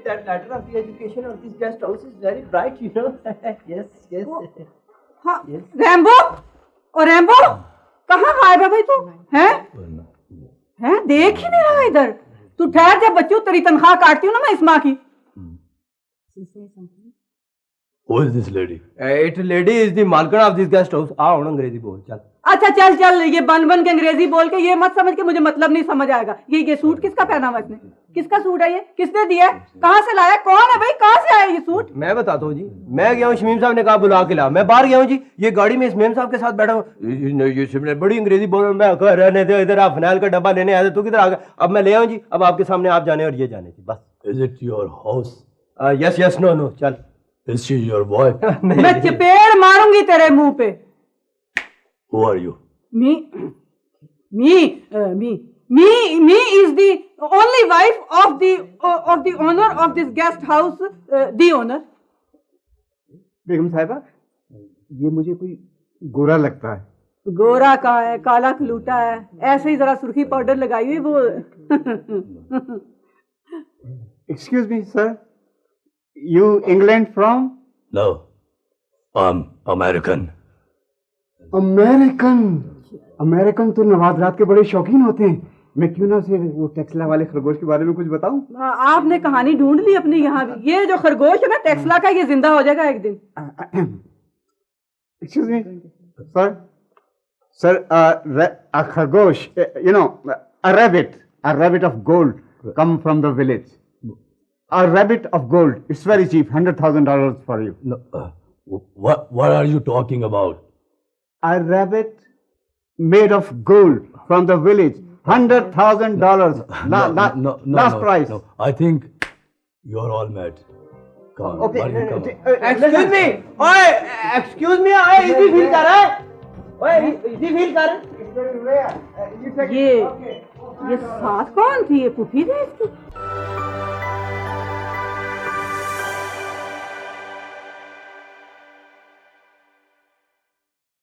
that ladder of the education of this guest house is very bright, you know. Yes. हाँ, Rambo और Rambo कहाँ गायब है भाई तू? हैं देख ही नहीं रहा इधर। तू ठहर जा बच्चों, तेरी तनख्वाह काटती हूँ ना मैं इस माँ की। Who is this lady? It lady is the malkan of this guest house. आओ ना अंग्रेजी बोल चल। अच्छा चल ये बन के अंग्रेजी बोल के ये मत समझ के मुझे मतलब नहीं समझ आएगा। ये सूट किसका पहना हुआ इसने? किसका सूट है ये? किसने दिया? कहाँ से लाया? कौन है भाई? कहाँ से आया ये सूट? मैं बताता हूँ जी। मैं गया हूँ शमीम साहब ने कहा बुला के ला। मैं बाहर गया हूँ जी। ये गाड़ी में शमीम साहब के साथ बैठा हूँ। ये बड़ी अंग्रेजी बोल रहा हूँ। मैं कह रहने दे, इधर आप फिनाइल का डब्बा लेने आए थे, तू किधर आ गया? अब मैं ले आऊँ जी। अब आपके सामने आप जाने और ये जाने जी बस। Is it your house? Yes no चल। Is she your wife? मैं चपेड़ मारूंगी तेरे मुंह पे। Who are you? Me is the only wife of the owner of this guest house, the owner. बेगम साहिबा, ये मुझे कोई गोरा लगता है। गोरा का है, काला खलूटा है, ऐसे ही जरा सुर्खी पाउडर लगाई हुई वो। Excuse me, sir. You England from? No, I'm American. American तो नवाज़रात के बड़े शौकीन होते हैं। मैं क्यों ना उसे वो टेक्सला वाले खरगोश के बारे में कुछ बताऊं? आपने कहानी ढूंढ ली अपनी यहाँ भी। ये जो खरगोश है ना टेक्सला का, ये जिंदा हो जाएगा एक दिन। Excuse me, sir, a खरगोश, you know, a rabbit of gold come from the village. A rabbit of gold, it's very cheap, $100,000 for you. No, what are you talking about? A rabbit made of gold from the village, $100,000. Last price. No, I think you're all mad. Come on, Okay. come on. Excuse me. ओए easy feel कर रहा है? ओए easy feel कर। ये साथ कौन थी? ये पुफी थी इसकी?